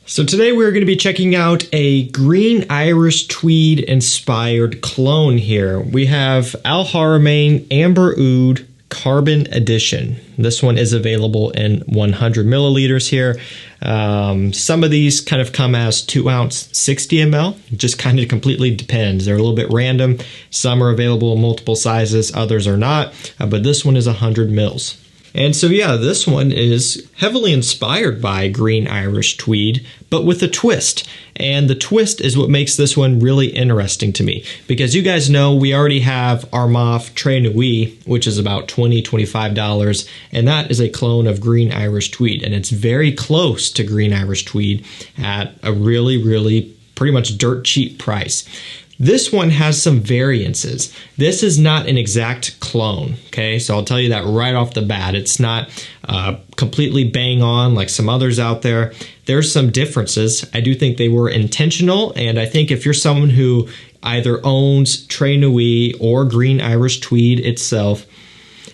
So today we're going to be checking out a Green Irish Tweed inspired clone here. We have Haramain Amber Oud Carbon Edition. This one is available in 100 milliliters here. Some of these kind of come as 2 ounce 60 ml. It just kind of completely depends. They're a little bit random. Some are available in multiple sizes, others are not, but this one is 100 mils. And so yeah, this one is heavily inspired by Green Irish Tweed, but with a twist. And the twist is what makes this one really interesting to me. Because you guys know we already have Haramain Très Nuit, which is about $20, $25, and that is a clone of Green Irish Tweed. And it's very close to Green Irish Tweed at a really pretty much dirt cheap price. This one has some variances. This is not an exact clone, okay? So I'll tell you that right off the bat. It's not completely bang on like some others out there. There's some differences. I do think they were intentional, and I think if you're someone who either owns Très Nuit or Green Irish Tweed itself,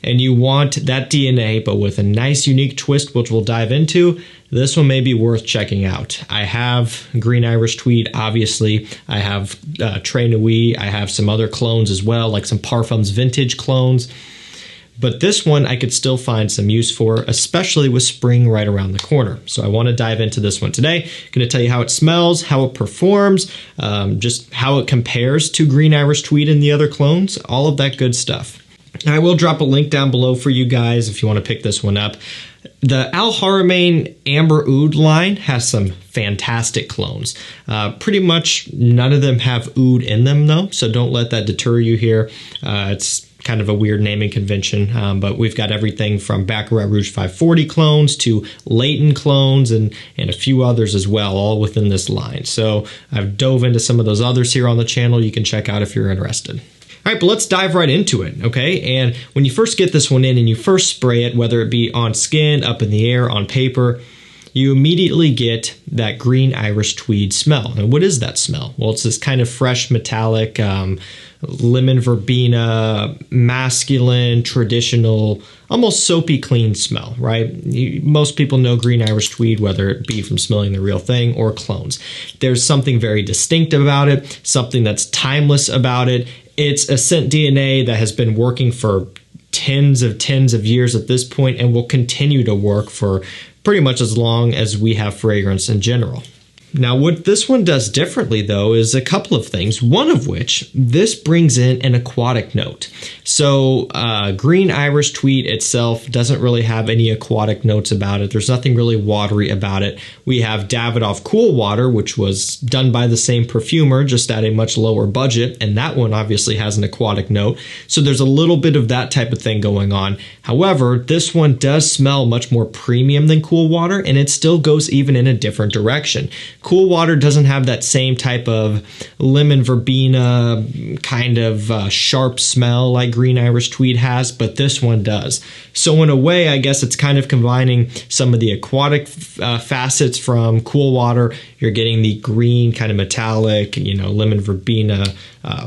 and you want that DNA, but with a nice unique twist, which we'll dive into, this one may be worth checking out. I have Green Irish Tweed, obviously. I have Très Nuit. I have some other clones as well, like some Parfums vintage clones. But this one I could still find some use for, especially with spring right around the corner. So I want to dive into this one today. I'm going to tell you how it smells, how it performs, just how it compares to Green Irish Tweed and the other clones, all of that good stuff. I will drop a link down below for you guys if you want to pick this one up. The Haramain Amber Oud line has some fantastic clones. Pretty much none of them have oud in them though, so don't let that deter you here. It's kind of a weird naming convention, but we've got everything from Baccarat Rouge 540 clones to Leighton clones and a few others as well, all within this line. So I've dove into some of those others here on the channel you can check out if you're interested. All right, but let's dive right into it, okay? And when you first get this one in and you first spray it, whether it be on skin, up in the air, on paper, you immediately get that Green Irish Tweed smell. And what is that smell? Well, it's this kind of fresh, metallic, lemon verbena, masculine, traditional, almost soapy clean smell, right? Most people know Green Irish Tweed, whether it be from smelling the real thing or clones. There's something very distinct about it, something that's timeless about it. It's a scent DNA that has been working for tens of years at this point and will continue to work for pretty much as long as we have fragrance in general. Now, what this one does differently, though, is a couple of things, one of which, this brings in an aquatic note. So Green Irish Tweed itself doesn't really have any aquatic notes about it. There's nothing really watery about it. We have Davidoff Cool Water, which was done by the same perfumer, just at a much lower budget, and that one obviously has an aquatic note. So there's a little bit of that type of thing going on. However, this one does smell much more premium than Cool Water, and it still goes even in a different direction. Cool Water doesn't have that same type of lemon verbena kind of sharp smell like Green Irish Tweed has, but this one does. So in a way, I guess it's kind of combining some of the aquatic facets from Cool Water. You're getting the green kind of metallic, lemon verbena,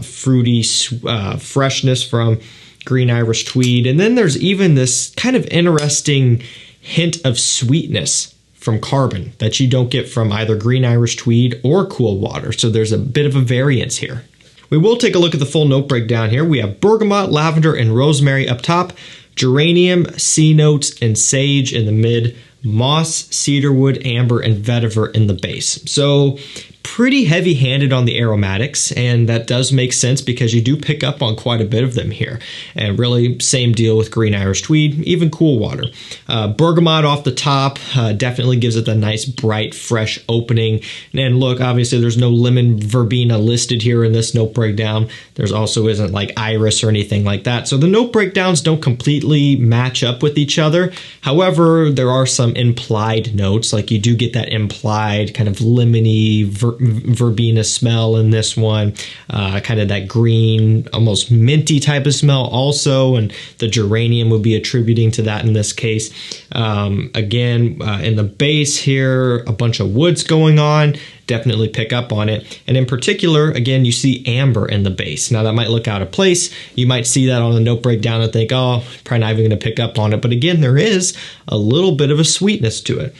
fruity freshness from Green Irish Tweed. And then there's even this kind of interesting hint of sweetness from carbon that you don't get from either Green Irish Tweed or Cool Water. So there's a bit of a variance here. We will take a look at the full note breakdown here. We have bergamot, lavender, and rosemary up top, geranium, sea notes, and sage in the mid, moss, cedarwood, amber, and vetiver in the base. So pretty heavy-handed on the aromatics, and that does make sense because you do pick up on quite a bit of them here. And really, same deal with Green Irish Tweed, even Cool Water. Bergamot off the top definitely gives it a nice, bright, fresh opening. And look, obviously, there's no lemon verbena listed here in this note breakdown. There's also isn't like iris or anything like that. So the note breakdowns don't completely match up with each other. However, there are some implied notes, like you do get that implied kind of lemony verbena smell in this one, kind of that green, almost minty type of smell also, and the geranium would be attributing to that in this case. Again, in the base here, a bunch of woods going on. Definitely pick up on it. And in particular, again, you see amber in the base. Now that might look out of place. You might see that on the note breakdown and think, oh, probably not even going to pick up on it. But again, there is a little bit of a sweetness to it.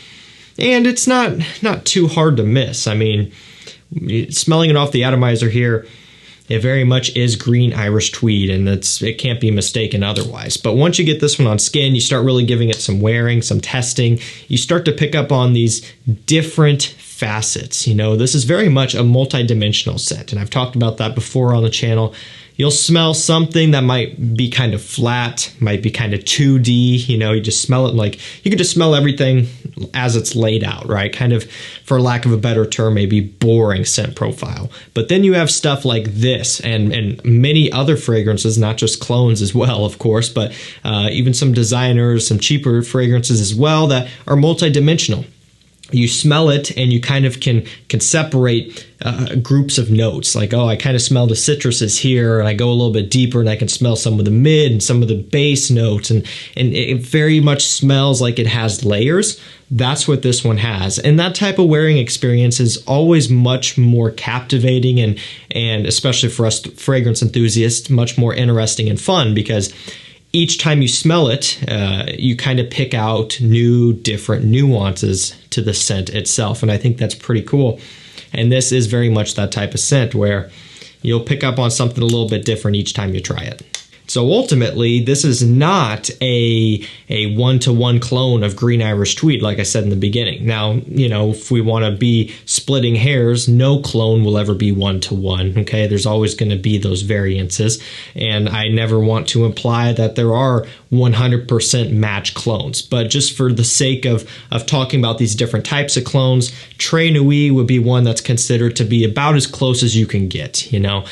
and it's not too hard to miss. I mean, smelling it off the atomizer here, it very much is green Irish tweed, and it can't be mistaken otherwise. But once you get this one on skin, you start really giving it some wearing, some testing. You start to pick up on these different facets. You know, this is very much a multi-dimensional scent, and I've talked about that before on the channel. You'll smell something that might be kind of flat, might be kind of 2D, you know, you just smell it like, you could just smell everything as it's laid out, right? Kind of, for lack of a better term, maybe boring scent profile. But then you have stuff like this and many other fragrances, not just clones as well, of course, but even some designers, some cheaper fragrances as well that are multi-dimensional. You smell it and you kind of can separate groups of notes. Like, oh, I kind of smell the citruses here, and I go a little bit deeper and I can smell some of the mid and some of the base notes, and it very much smells like it has layers. That's what this one has. And that type of wearing experience is always much more captivating and especially for us fragrance enthusiasts, much more interesting and fun, because each time you smell it, you kind of pick out new, different nuances to the scent itself. And I think that's pretty cool. And this is very much that type of scent where you'll pick up on something a little bit different each time you try it. So ultimately, this is not a one-to-one clone of green Irish tweed, like I said in the beginning. Now, you know, if we want to be splitting hairs, no clone will ever be one-to-one, okay? There's always going to be those variances, and I never want to imply that there are 100% match clones. But just for the sake of talking about these different types of clones, Très Nuit would be one that's considered to be about as close as you can get, you know?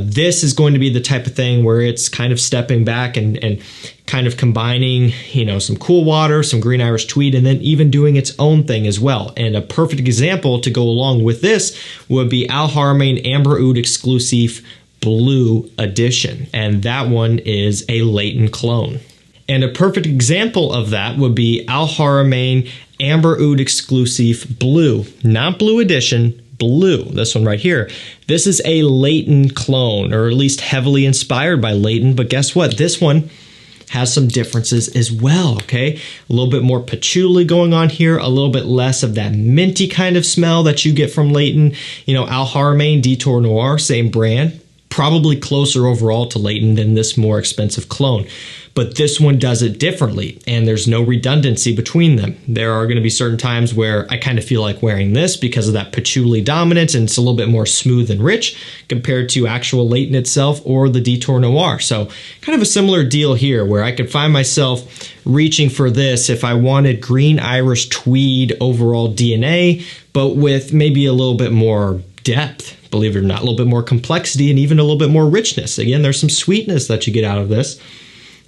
This is going to be the type of thing where it's kind of stepping back and kind of combining, you know, some cool water, some green Irish tweed, and then even doing its own thing as well. And a perfect example to go along with this would be Haramain Amber Oud Exclusive Blue Edition. And that one is a latent clone. And a perfect example of that would be Haramain Amber Oud Exclusive Blue, not Blue Edition, Blue, this one right here. This is a latent clone, or at least heavily inspired by latent, but guess what? This one has some differences as well, okay? A little bit more patchouli going on here, a little bit less of that minty kind of smell that you get from latent. You know, Haramain Detour Noir, same brand, probably closer overall to latent than this more expensive clone. But this one does it differently, and there's no redundancy between them. There are going to be certain times where I kind of feel like wearing this because of that patchouli dominance, and it's a little bit more smooth and rich compared to actual latent itself or the Detour Noir. So kind of a similar deal here where I could find myself reaching for this if I wanted green Irish tweed overall DNA, but with maybe a little bit more depth, believe it or not, a little bit more complexity and even a little bit more richness. Again, there's some sweetness that you get out of this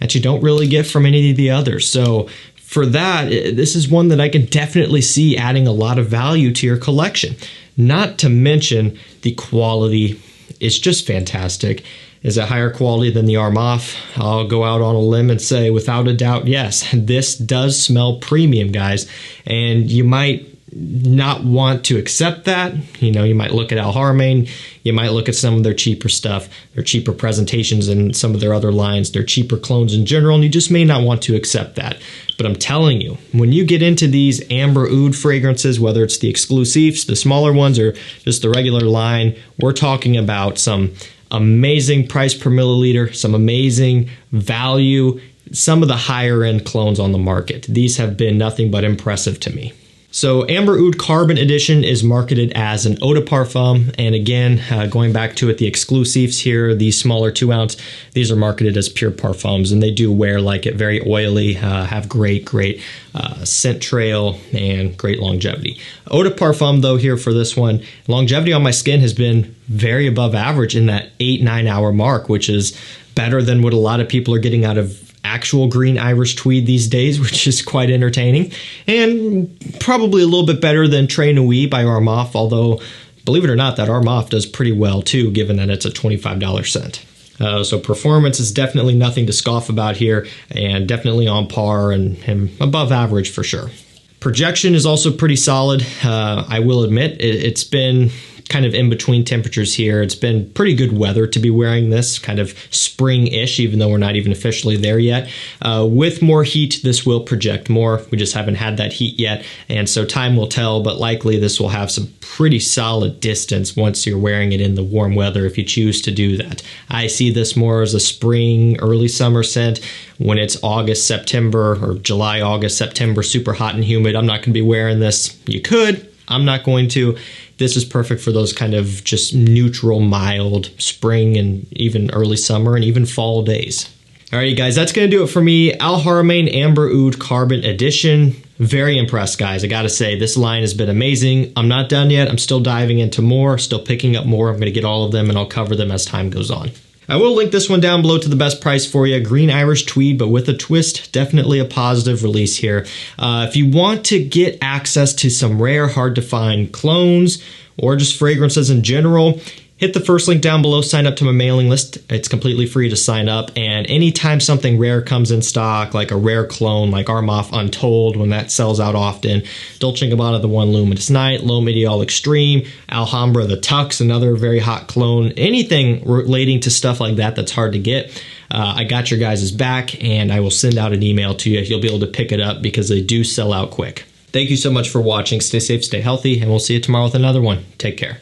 that you don't really get from any of the others. So for that, this is one that I can definitely see adding a lot of value to your collection. Not to mention the quality is just fantastic. Is it higher quality than the Armaf? I'll go out on a limb and say without a doubt, yes. This does smell premium, guys. And you might not want to accept that. You know, you might look at Haramain, you might look at some of their cheaper stuff, their cheaper presentations and some of their other lines, their cheaper clones in general, and you just may not want to accept that. But I'm telling you, when you get into these Amber Oud fragrances, whether it's the exclusives, the smaller ones, or just the regular line, we're talking about some amazing price per milliliter, some amazing value, some of the higher end clones on the market. These have been nothing but impressive to me. So Amber Oud Carbon Edition is marketed as an eau de parfum, and again, going back to it, the exclusives here, these smaller 2 ounce, these are marketed as pure parfums, and they do wear like it, very oily, have great scent trail and great longevity. Eau de parfum though here for this one, longevity on my skin has been very above average in that 8-9 hour mark, which is better than what a lot of people are getting out of actual green Irish tweed these days, which is quite entertaining, and probably a little bit better than Très Nuit by Armaf, although believe it or not, that Armaf does pretty well too, given that it's a $25 scent. So performance is definitely nothing to scoff about here, and definitely on par and above average for sure. Projection is also pretty solid. I will admit it's been kind of in between temperatures here. It's been pretty good weather to be wearing this, kind of spring-ish, even though we're not even officially there yet. With more heat, this will project more. We just haven't had that heat yet, and so time will tell, but likely this will have some pretty solid distance once you're wearing it in the warm weather if you choose to do that. I see this more as a spring, early summer scent. When it's August, September, or July, August, September, super hot and humid, I'm not going to be wearing this. You could. I'm not going to. This is perfect for those kind of just neutral, mild spring and even early summer and even fall days. Alrighty guys, that's going to do it for me. Al Haramain Amber Oud Carbon Edition. Very impressed, guys. I gotta say, this line has been amazing. I'm not done yet. I'm still diving into more, still picking up more. I'm going to get all of them and I'll cover them as time goes on. I will link this one down below to the best price for you. Green Irish Tweed, but with a twist. Definitely a positive release here. If you want to get access to some rare, hard to find clones or just fragrances in general, hit the first link down below, sign up to my mailing list. It's completely free to sign up, and anytime something rare comes in stock, like a rare clone like Armaf Untold, when that sells out often, Dolce & Gabbana The One Luminous Night, L'Homme Ideal Extreme, Alhambra The Tux, another very hot clone, anything relating to stuff like that that's hard to get, I got your guys' back, and I will send out an email to you. You'll be able to pick it up because they do sell out quick. Thank you so much for watching. Stay safe, stay healthy, and we'll see you tomorrow with another one. Take care.